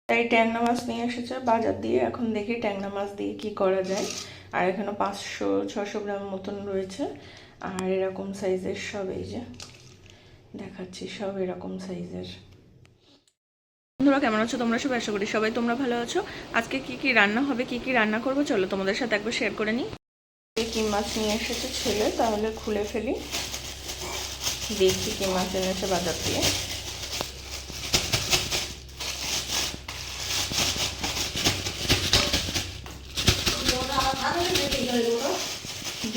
তাই ট্যাংরা মাছ নিয়ে এসেছে বাজার দিয়ে। এখন দেখি ট্যাংরা মাছ দিয়ে কি করা যায়। আর এখানে 500-600 গ্রাম মতন রয়েছে। আর এরকম সাইজের সব, এই যে দেখাচ্ছি, সব এরকম সাইজের। বন্ধুরা কেমন আছো তোমরা? সব আশা করি সবাই তোমরা ভালো আছো। আজকে কি কি রান্না হবে, কি কি রান্না করবো, চলো তোমাদের সাথে একবার শেয়ার করে নিই। কি মাছ নিয়ে এসেছে ছেলে, তাহলে খুলে ফেলি, দেখি কি মাছ এনেছে বাজার দিয়ে।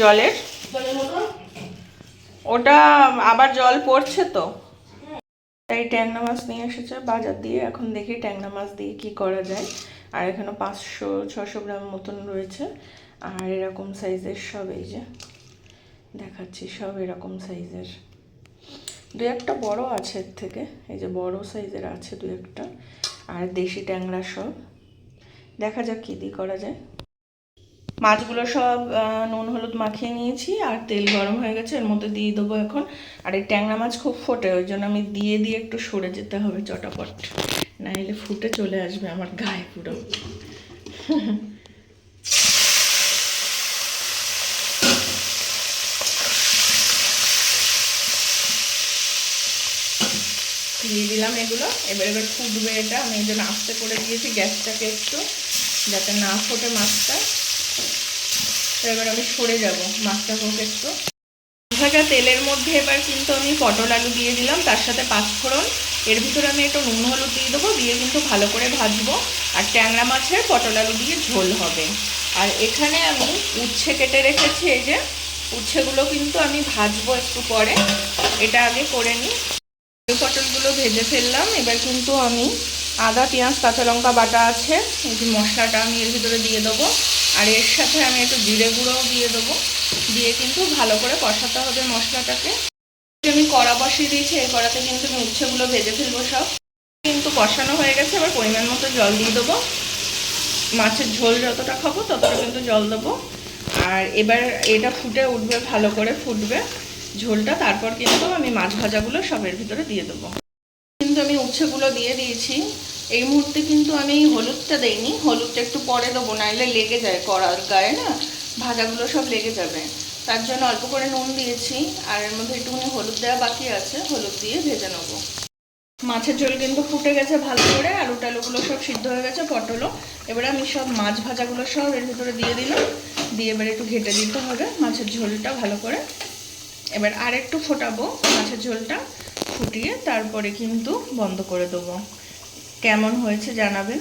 জলের ওটা আবার জল পড়ছে তো, তাই ট্যাংরা মাছ নিয়ে এসেছে বাজার দিয়ে। এখন দেখি ট্যাংরা মাছ দিয়ে কি করা যায়। আর এখানে 500-600 গ্রাম মতন রয়েছে। আর এরকম সাইজের সব, এই যে দেখাচ্ছি, সব এরকম সাইজের। দু একটা বড় আছে এর থেকে, এই যে বড় সাইজের আছে দু একটা। আর দেশি ট্যাংরা সব। দেখা যাক কী দিয়ে করা যায়। মাছগুলো সব নুন হলুদ মাখিয়ে নিয়েছি, আর তেল গরম হয়ে গেছে, এর মধ্যে দিয়ে দেবো এখন। আর এই ট্যাংরা মাছ খুব ফোটে, ওই জন্য আমি দিয়ে দিয়ে একটু সরে যেতে হবে চটাপট, নাহলে ফুটে চলে আসবে আমার গায়ে পুরো। দিয়ে দিলাম এগুলো। এবার ফুটবে এটা, আমি এই জন্য আস্তে করে দিয়েছি গ্যাসটাকে একটু, যাতে না ফোটে মাছটা। তো এবার আমি সরে যাব, মাছটা হোক একটু ভাজা। তেলের মধ্যে এবার কিন্তু আমি পটল আলু দিয়ে দিলাম, তার সাথে পাঁচফোড়ন। এর ভিতরে আমি একটু নুন হলুদ দিয়ে দেবো, দিয়ে কিন্তু ভালো করে ভাজবো। আর ট্যাংরা মাছের পটল আলু দিয়ে ঝোল হবে। আর এখানে আমি উচ্ছে কেটে রেখেছি, এই যে উচ্ছেগুলো কিন্তু আমি ভাজবো একটু পরে, এটা আগে করে নিই। পটলগুলো ভেজে ফেললাম। এবার কিন্তু আমি আদা পেঁয়াজ কাঁচা লঙ্কা বাটা আছে, এই যে মশলাটা আমি এর ভিতরে দিয়ে দেবো। আর এর সাথে আমি একটু জিরে গুঁড়োও দিয়ে দেবো, দিয়ে কিন্তু ভালো করে কষাতে হবে মশলাটাকে। আমি কড়া বসিয়ে দিয়েছি, এই কড়াতে কিন্তু আমি উচ্ছেগুলো ভেজে ফেলবো সব। কিন্তু কষানো হয়ে গেছে, এবার পরিমাণ মতো জল দিয়ে দেবো। মাছের ঝোল যতটা খাবো ততটা কিন্তু জল দেবো। আর এবার এটা ফুটে উঠবে, ভালো করে ফুটবে ঝোলটা, তারপর কিন্তু আমি মাছ ভাজাগুলো সবের ভিতরে দিয়ে দেবো। কিন্তু আমি উচ্ছেগুলো দিয়ে দিয়েছি। এই মুহূর্তে কিন্তু আমি হলুদটা দেইনি, হলুদটা একটু পরে দেবো, নাইলে লেগে যায় কড়ার গায়ে না, ভাজাগুলো সব লেগে যাবে। তার জন্য অল্প করে নুন দিয়েছি, আর এর মধ্যে একটুখানি হলুদ দেওয়া বাকি আছে, হলুদ দিয়ে ভেজে নেবো। মাছের ঝোল কিন্তু ফুটে গেছে ভালো করে, আলু টালুগুলো সব সিদ্ধ হয়ে গেছে, পটলও। এবারে আমি সব মাছ ভাজাগুলো সব এর ভিতরে দিয়ে দিলাম, দিয়ে এবার একটু ঘেটে দিতে হবে মাছের ঝোলটা ভালো করে। এবার আর একটু ফোটাবো মাছের ঝোলটা, ফুটিয়ে তারপরে কিন্তু বন্ধ করে দেবো। কেমন হয়েছে জানাবেন।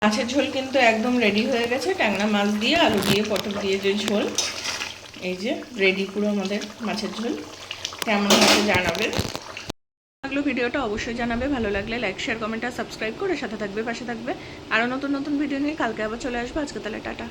মাছের ঝোল কিন্তু একদম রেডি হয়ে গেছে, ট্যাংরা মাছ দিয়ে আলু দিয়ে পটল দিয়ে যে ঝোল, এই যে রেডি পুরো আমাদের মাছের ঝোল। কেমন হয়েছে জানাবেন। লাগলো ভিডিওটা অবশ্যই জানাবে, ভালো লাগলে লাইক শেয়ার কমেন্ট আর সাবস্ক্রাইব করে সাথে থাকবে, পাশে থাকবে। আরও নতুন নতুন ভিডিও নিয়ে কালকে আবার চলে আসবো। আজকে তাহলে টাটা।